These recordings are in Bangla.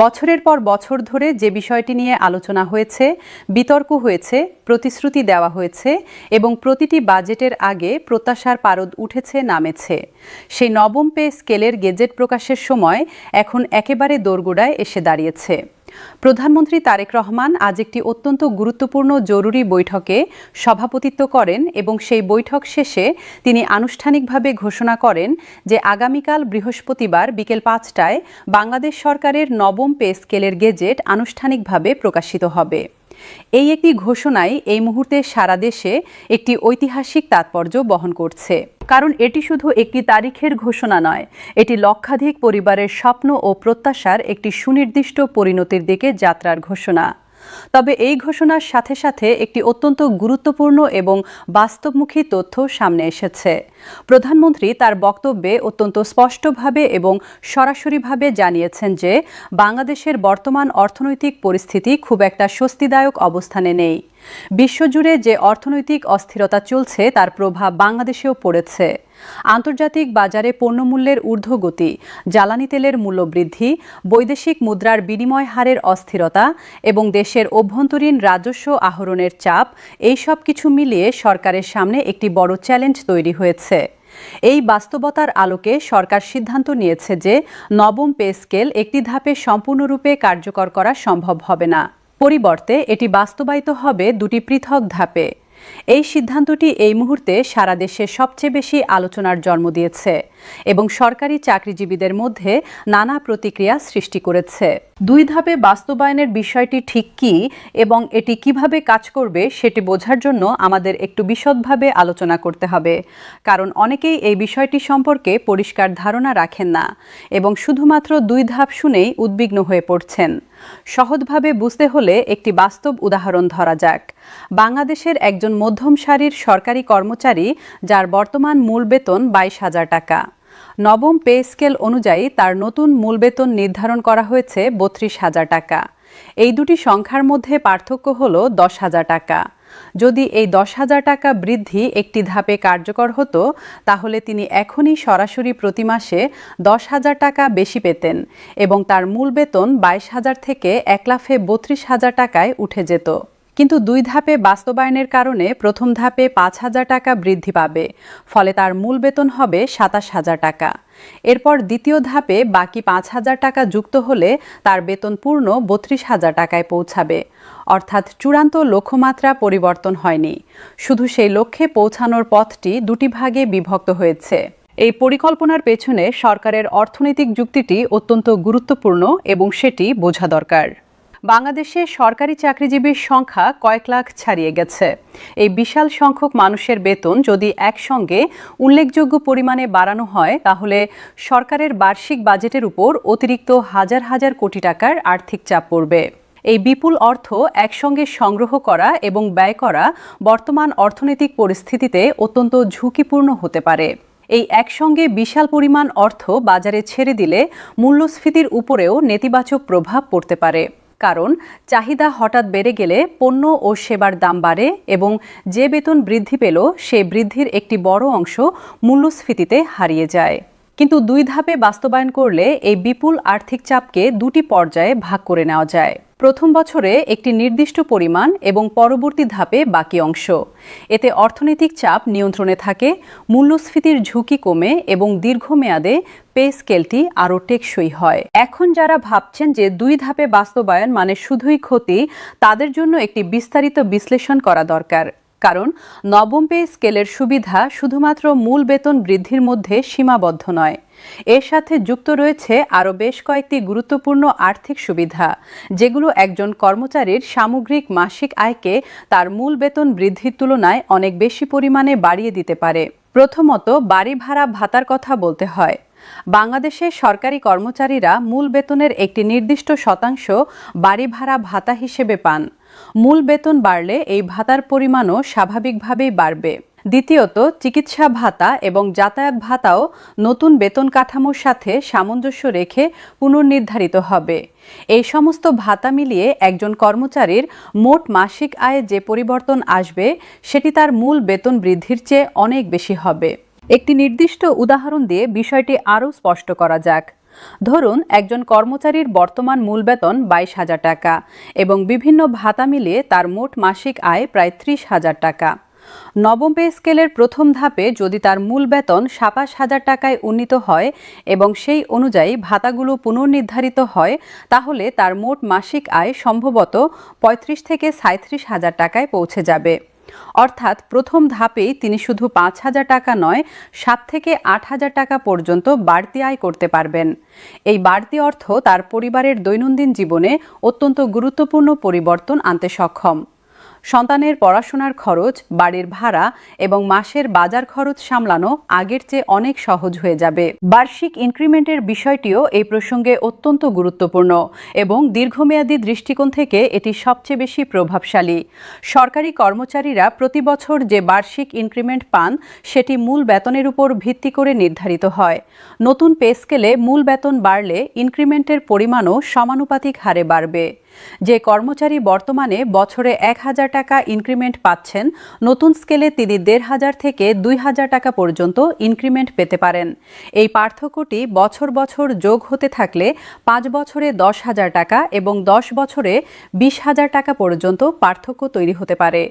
বছরের পর বছর ধরে যে বিষয়টি নিয়ে আলোচনা হয়েছে, বিতর্ক হয়েছে, প্রতিশ্রুতি দেওয়া হয়েছে এবং প্রতিটি বাজেটের আগে প্রত্যাশার পারদ উঠেছে নামেছে, সেই নবম পে স্কেলের গেজেট প্রকাশের সময় এখন একেবারে দোরগোড়ায় এসে দাঁড়িয়েছে। প্রধানমন্ত্রী তারেক রহমান আজ একটি অত্যন্ত গুরুত্বপূর্ণ জরুরি বৈঠকে সভাপতিত্ব করেন এবং সেই বৈঠক শেষে তিনি আনুষ্ঠানিকভাবে ঘোষণা করেন যে আগামীকাল বৃহস্পতিবার বিকেল ৫টায় বাংলাদেশ সরকারের নবম পে স্কেলের গেজেট আনুষ্ঠানিকভাবে প্রকাশিত হবে। এই একটি ঘোষণাই এই মুহূর্তে সারা দেশে একটি ঐতিহাসিক তাৎপর্য বহন করছে, কারণ এটি শুধু একটি তারিখের ঘোষণা নয়, এটি লক্ষাধিক পরিবারের স্বপ্ন ও প্রত্যাশার একটি সুনির্দিষ্ট পরিণতির দিকে যাত্রার ঘোষণা। তবে এই ঘোষণার সাথে সাথে একটি অত্যন্ত গুরুত্বপূর্ণ এবং বাস্তবমুখী তথ্য সামনে এসেছে। প্রধানমন্ত্রী তার বক্তব্যে অত্যন্ত স্পষ্টভাবে এবং সরাসরিভাবে জানিয়েছেন যে বাংলাদেশের বর্তমান অর্থনৈতিক পরিস্থিতি খুব একটা স্বস্তিদায়ক অবস্থানে নেই। বিশ্বজুড়ে যে অর্থনৈতিক অস্থিরতা চলছে তার প্রভাব বাংলাদেশেও পড়েছে। আন্তর্জাতিক বাজারে পণ্যমূল্যের ঊর্ধ্বগতি, জ্বালানি তেলের মূল্যবৃদ্ধি, বৈদেশিক মুদ্রার বিনিময় হারের অস্থিরতা এবং দেশের অভ্যন্তরীণ রাজস্ব আহরণের চাপ, এই সব কিছু মিলিয়ে সরকারের সামনে একটি বড় চ্যালেঞ্জ তৈরি হয়েছে। এই বাস্তবতার আলোকে সরকার সিদ্ধান্ত নিয়েছে যে নবম পে স্কেল একটি ধাপে সম্পূর্ণরূপে কার্যকর করা সম্ভব হবে না। পরিবর্তে এটি বাস্তবায়িত হবে দুটি পৃথক ধাপে। এই সিদ্ধান্তটি এই মুহূর্তে সারা দেশে সবচেয়ে বেশি আলোচনার জন্ম দিয়েছে এবং সরকারি চাকরিজীবীদের মধ্যে নানা প্রতিক্রিয়া সৃষ্টি করেছে। দুই ধাপে বাস্তবায়নের বিষয়টি ঠিক কী এবং এটি কিভাবে কাজ করবে সেটি বোঝার জন্য আমাদের একটু বিশদভাবে আলোচনা করতে হবে, কারণ অনেকেই এই বিষয়টি সম্পর্কে পরিষ্কার ধারণা রাখেন না এবং শুধুমাত্র দুই ধাপ শুনেই উদ্বিগ্ন হয়ে পড়ছেন। সহজভাবে বুঝতে হলে একটি বাস্তব উদাহরণ ধরা যাক। বাংলাদেশের একজন মধ্যম সারির সরকারি কর্মচারী যার বর্তমান মূল বেতন ২২,০০০ টাকা। নবম পে স্কেল অনুযায়ী তার নতুন মূল বেতন নির্ধারণ করা হয়েছে ৩২,০০০ টাকা। এই দুটি সংখ্যার মধ্যে পার্থক্য হল ১০,০০০ টাকা। যদি এই ১০,০০০ টাকা বৃদ্ধি একটি ধাপে কার্যকর হতো তাহলে তিনি এখনই সরাসরি প্রতি মাসে ১০,০০০ টাকা বেশি পেতেন এবং তার মূল বেতন ২২,০০০ থেকে ১,৩২,০০০ টাকায় উঠে যেত। কিন্তু দুই ধাপে বাস্তবায়নের কারণে প্রথম ধাপে ৫,০০০ টাকা বৃদ্ধি পাবে, ফলে তার মূল বেতন হবে ২৭,০০০ টাকা। এরপর দ্বিতীয় ধাপে বাকি ৫,০০০ টাকা যুক্ত হলে তার বেতন পূর্ণ ৩২,০০০ টাকায় পৌঁছাবে। অর্থাৎ চূড়ান্ত লক্ষ্যমাত্রা পরিবর্তন হয়নি, শুধু সেই লক্ষ্যে পৌঁছানোর পথটি দুটি ভাগে বিভক্ত হয়েছে। এই পরিকল্পনার পেছনে সরকারের অর্থনৈতিক যুক্তিটি অত্যন্ত গুরুত্বপূর্ণ এবং সেটি বোঝা দরকার। বাংলাদেশে সরকারি চাকরিজীবীর সংখ্যা কয়েক লাখ ছাড়িয়ে গেছে। এই বিশাল সংখ্যক মানুষের বেতন যদি একসঙ্গে উল্লেখযোগ্য পরিমাণে বাড়ানো হয় তাহলে সরকারের বার্ষিক বাজেটের উপর অতিরিক্ত হাজার হাজার কোটি টাকার আর্থিক চাপ পড়বে। এই বিপুল অর্থ একসঙ্গে সংগ্রহ করা এবং ব্যয় করা বর্তমান অর্থনৈতিক পরিস্থিতিতে অত্যন্ত ঝুঁকিপূর্ণ হতে পারে। এই একসঙ্গে বিশাল পরিমাণ অর্থ বাজারে ছেড়ে দিলে মূল্যস্ফীতির উপরেও নেতিবাচক প্রভাব পড়তে পারে, কারণ চাহিদা হঠাৎ বেড়ে গেলে পণ্য ও সেবার দাম বাড়ে এবং যে বেতন বৃদ্ধি পেল সে বৃদ্ধির একটি বড় অংশ মূল্যস্ফীতিতে হারিয়ে যায়। কিন্তু দুই ধাপে বাস্তবায়ন করলে এই বিপুল আর্থিক চাপকে দুটি পর্যায়ে ভাগ করে নেওয়া যায়। প্রথম বছরে একটি নির্দিষ্ট পরিমাণ এবং পরবর্তী ধাপে বাকি অংশ। এতে অর্থনৈতিক চাপ নিয়ন্ত্রণে থাকে, মূল্যস্ফীতির ঝুঁকি কমে এবং দীর্ঘমেয়াদে পে স্কেলটি আরও টেকসই হয়। এখন যারা ভাবছেন যে দুই ধাপে বাস্তবায়ন মানে শুধুই ক্ষতি, তাদের জন্য একটি বিস্তারিত বিশ্লেষণ করা দরকার, কারণ নবম পে স্কেলের সুবিধা শুধুমাত্র মূল বেতন বৃদ্ধির মধ্যে সীমাবদ্ধ নয়। এর সাথে যুক্ত রয়েছে আরও বেশ কয়েকটি গুরুত্বপূর্ণ আর্থিক সুবিধা, যেগুলো একজন কর্মচারীর সামগ্রিক মাসিক আয়কে তার মূল বেতন বৃদ্ধির তুলনায় অনেক বেশি পরিমাণে বাড়িয়ে দিতে পারে। প্রথমত, বাড়ি ভাড়া ভাতার কথা বলতে হয়। বাংলাদেশের সরকারি কর্মচারীরা মূল বেতনের একটি নির্দিষ্ট শতাংশ বাড়ি ভাড়া ভাতা হিসেবে পান। মূল বেতন বাড়লে এই ভাতার পরিমাণও স্বাভাবিকভাবেই বাড়বে। দ্বিতীয়ত, চিকিৎসা ভাতা এবং যাতায়াত ভাতাও নতুন বেতন কাঠামোর সাথে সামঞ্জস্য রেখে পুনর্নির্ধারিত হবে। এই সমস্ত ভাতা মিলিয়ে একজন কর্মচারীর মোট মাসিক আয়ে যে পরিবর্তন আসবে সেটি তার মূল বেতন বৃদ্ধির চেয়ে অনেক বেশি হবে। একটি নির্দিষ্ট উদাহরণ দিয়ে বিষয়টি আরও স্পষ্ট করা যাক। ধরুন একজন কর্মচারীর বর্তমান মূল বেতন 22,000 টাকা এবং বিভিন্ন ভাতা মিলিয়ে তার মোট মাসিক আয় প্রায় 30,000 টাকা। নবম পে স্কেলের প্রথম ধাপে যদি তার মূল বেতন 27,000 টাকায় উন্নীত হয় এবং সেই অনুযায়ী ভাতাগুলো পুনর্নির্ধারিত হয়, তাহলে তার মোট মাসিক আয় সম্ভবত 35 থেকে 37,000 টাকায় পৌঁছে যাবে। অর্থাৎ প্রথম ধাপেই তিনি শুধু 5,000 টাকা নয়, 7 থেকে 8,000 টাকা পর্যন্ত বাড়তি আয় করতে পারবেন। এই বাড়তি অর্থ তার পরিবারের দৈনন্দিন জীবনে অত্যন্ত গুরুত্বপূর্ণ পরিবর্তন আনতে সক্ষম। সন্তানের পড়াশোনার খরচ, বাড়ির ভাড়া এবং মাসের বাজার খরচ সামলানো আগের চেয়ে অনেক সহজ হয়ে যাবে। বার্ষিক ইনক্রিমেন্টের বিষয়টিও এই প্রসঙ্গে অত্যন্ত গুরুত্বপূর্ণ এবং দীর্ঘমেয়াদী দৃষ্টিকোণ থেকে এটি সবচেয়ে বেশি প্রভাবশালী। সরকারি কর্মচারীরা প্রতি বছর যে বার্ষিক ইনক্রিমেন্ট পান সেটি মূল বেতনের উপর ভিত্তি করে নির্ধারিত হয়। নতুন পে স্কেলে মূল বেতন বাড়লে ইনক্রিমেন্টের পরিমাণও সমানুপাতিক হারে বাড়বে। যে কর্মচারী বর্তমানে বছরে 1,000 টাকা ইনক্রিমেন্ট পাচ্ছেন, নতুন স্কেলে তিনি 1,500 থেকে 2,000 টাকা পর্যন্ত ইনক্রিমেন্ট পেতে পারেন। এই পার্থক্যটি বছর বছর যোগ হতে থাকলে 5 বছরে 10,000 টাকা এবং 10 বছরে 20,000 টাকা পর্যন্ত পার্থক্য তৈরি হতে পারে।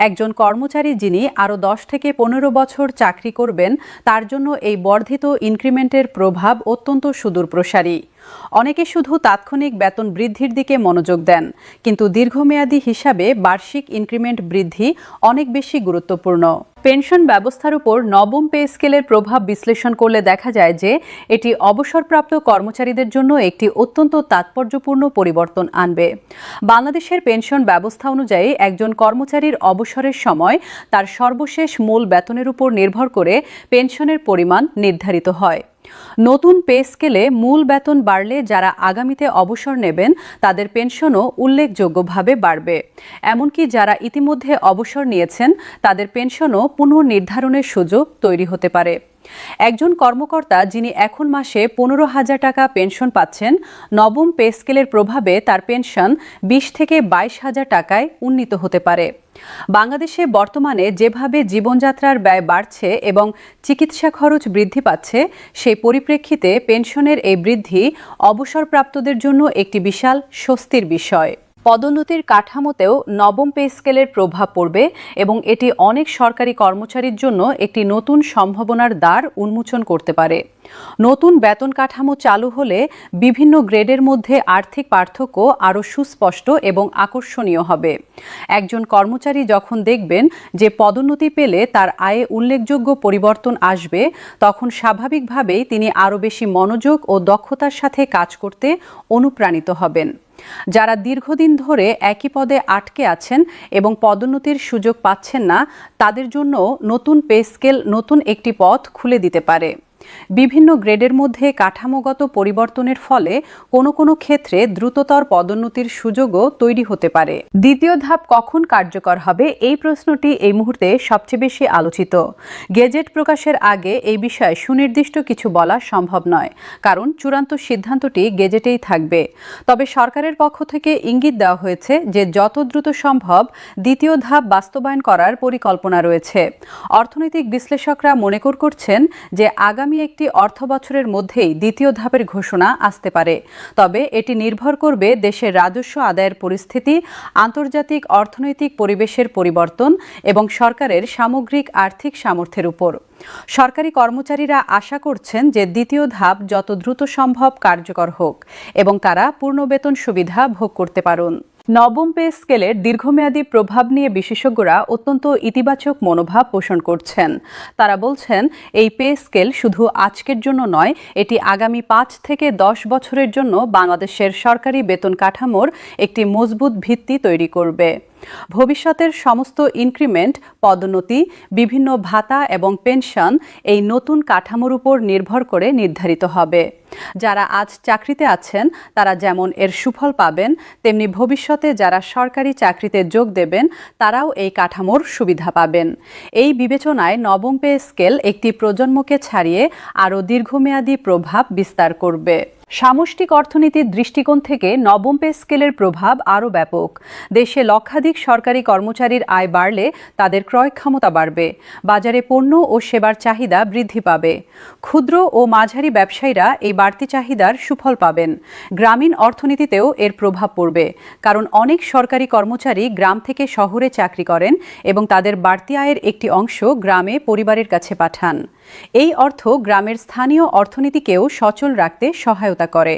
একজন কর্মচারী যিনি আরও 10 থেকে 15 বছর চাকরি করবেন, তার জন্য এই বর্ধিত ইনক্রিমেন্টের প্রভাব অত্যন্ত সুদূরপ্রসারী। অনেকে শুধু তাৎক্ষণিক বেতন বৃদ্ধির দিকে মনোযোগ দেন, কিন্তু দীর্ঘমেয়াদী হিসাবে বার্ষিক ইনক্রিমেন্ট বৃদ্ধি অনেক বেশি গুরুত্বপূর্ণ। পেনশন ব্যবস্থার উপর নবম পে স্কেলের প্রভাব বিশ্লেষণ করলে দেখা যায় যে এটি অবসরপ্রাপ্ত কর্মচারীদের জন্য একটি অত্যন্ত তাৎপর্যপূর্ণ পরিবর্তন আনবে। বাংলাদেশের পেনশন ব্যবস্থা অনুযায়ী একজন কর্মচারীর অবসরের সময় তার সর্বশেষ মূল বেতনের উপর নির্ভর করে পেনশনের পরিমাণ নির্ধারিত হয়। নতুন পে স্কেলে মূল বেতন বাড়লে যারা আগামীতে অবসর নেবেন তাদের পেনশনও উল্লেখযোগ্যভাবে বাড়বে। এমনকি যারা ইতিমধ্যে অবসর নিয়েছেন তাদের পেনশনও পুনর্নির্ধারণের সুযোগ তৈরি হতে পারে। একজন কর্মকর্তা যিনি এখন মাসে 15,000 টাকা পেনশন পাচ্ছেন, নবম পে স্কেলের প্রভাবে তার পেনশন 20 থেকে 22,000 টাকায় উন্নীত হতে পারে। বাংলাদেশে বর্তমানে যেভাবে জীবনযাত্রার ব্যয় বাড়ছে এবং চিকিৎসা খরচ বৃদ্ধি পাচ্ছে, সেই পরিপ্রেক্ষিতে পেনশনের এই বৃদ্ধি অবসরপ্রাপ্তদের জন্য একটি বিশাল স্বস্তির বিষয়। পদোন্নতির কাঠামোতেও নবম পে স্কেলের প্রভাব পড়বে এবং এটি অনেক সরকারি কর্মচারীর জন্য একটি নতুন সম্ভাবনার দ্বার উন্মোচন করতে পারে। নতুন বেতন কাঠামো চালু হলে বিভিন্ন গ্রেডের মধ্যে আর্থিক পার্থক্য আরও সুস্পষ্ট এবং আকর্ষণীয় হবে। একজন কর্মচারী যখন দেখবেন যে পদোন্নতি পেলে তার আয়ে উল্লেখযোগ্য পরিবর্তন আসবে, তখন স্বাভাবিকভাবেই তিনি আরও বেশি মনোযোগ ও দক্ষতার সাথে কাজ করতে অনুপ্রাণিত হবেন। যারা দীর্ঘদিন ধরে একই পদে আটকে আছেন এবং পদোন্নতির সুযোগ পাচ্ছেন না, তাদের জন্য নতুন পে স্কেল নতুন একটি পথ খুলে দিতে পারে। বিভিন্ন গ্রেডের মধ্যে কাঠামোগত পরিবর্তনের ফলে কোনো কোনো ক্ষেত্রে দ্রুততর পদোন্নতির সুযোগও তৈরি হতে পারে। দ্বিতীয় ধাপ কখন কার্যকর হবে, এই প্রশ্নটি এই মুহূর্তে সবচেয়ে বেশি আলোচিত। গেজেট প্রকাশের আগে এই বিষয়ে সুনির্দিষ্ট কিছু বলা সম্ভব নয়, কারণ চূড়ান্ত সিদ্ধান্তটি গেজেটেই থাকবে। তবে সরকারের পক্ষ থেকে ইঙ্গিত দেওয়া হয়েছে যে যত দ্রুত সম্ভব দ্বিতীয় ধাপ বাস্তবায়ন করার পরিকল্পনা রয়েছে। অর্থনৈতিক বিশ্লেষকরা মনে করছেন যে আগামী একটি অর্থবছরের মধ্যেই দ্বিতীয় ধাপের ঘোষণা আসতে পারে। তবে এটি নির্ভর করবে দেশের রাজস্ব আদায়ের পরিস্থিতি, আন্তর্জাতিক অর্থনৈতিক পরিবেশের পরিবর্তন এবং সরকারের সামগ্রিক আর্থিক সামর্থ্যের উপর। সরকারি কর্মচারীরা আশা করছেন যে দ্বিতীয় ধাপ যত দ্রুত সম্ভব কার্যকর হোক এবং তারা পূর্ণ বেতন সুবিধা ভোগ করতে পারুন। নবম পে স্কেলের দীর্ঘমেয়াদী প্রভাব নিয়ে বিশেষজ্ঞরা অত্যন্ত ইতিবাচক মনোভাব পোষণ করছেন। তারা বলছেন এই পে স্কেল শুধু আজকের জন্য নয়, এটি আগামী 5 থেকে 10 বছরের জন্য বাংলাদেশের সরকারি বেতন কাঠামোর একটি মজবুত ভিত্তি তৈরি করবে। ভবিষ্যতের সমস্ত ইনক্রিমেন্ট, পদোন্নতি, বিভিন্ন ভাতা এবং পেনশন এই নতুন কাঠামোর উপর নির্ভর করে নির্ধারিত হবে। যারা আজ চাকরিতে আছেন তারা যেমন এর সুফল পাবেন, তেমনি ভবিষ্যতে যারা সরকারি চাকরিতে যোগ দেবেন তারাও এই কাঠামোর সুবিধা পাবেন। এই বিবেচনায় নবম পে স্কেল একটি প্রজন্মকে ছাড়িয়ে আরও দীর্ঘমেয়াদী প্রভাব বিস্তার করবে। সামষ্টিক অর্থনীতির দৃষ্টিকোণ থেকে নবম পে স্কেলের প্রভাব আরও ব্যাপক। দেশে লক্ষাধিক সরকারি কর্মচারীর আয় বাড়লে তাদের ক্রয় ক্ষমতা বাড়বে, বাজারে পণ্য ও সেবার চাহিদা বৃদ্ধি পাবে। ক্ষুদ্র ও মাঝারি ব্যবসায়ীরা এই বাড়তি চাহিদার সুফল পাবেন। গ্রামীণ অর্থনীতিতেও এর প্রভাব পড়বে, কারণ অনেক সরকারি কর্মচারী গ্রাম থেকে শহরে চাকরি করেন এবং তাদের বাড়তি আয়ের একটি অংশ গ্রামে পরিবারের কাছে পাঠান। এই অর্থ গ্রামের স্থানীয় অর্থনীতিকেও সচল রাখতে সহায়তা করে।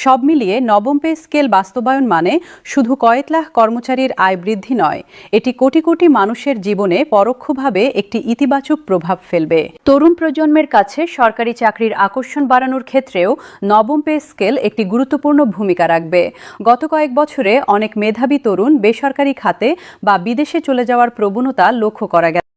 সব মিলিয়ে নবম পে স্কেল বাস্তবায়ন মানে শুধু কয়েক লাখ কর্মচারীর আয় বৃদ্ধি নয়, এটি কোটি কোটি মানুষের জীবনে পরোক্ষভাবে একটি ইতিবাচক প্রভাব ফেলবে। তরুণ প্রজন্মের কাছে সরকারি চাকরির আকর্ষণ বাড়ানোর ক্ষেত্রেও নবম পে স্কেল একটি গুরুত্বপূর্ণ ভূমিকা রাখবে। গত কয়েক বছরে অনেক মেধাবী তরুণ বেসরকারি খাতে বা বিদেশে চলে যাওয়ার প্রবণতা লক্ষ্য করা গেছে।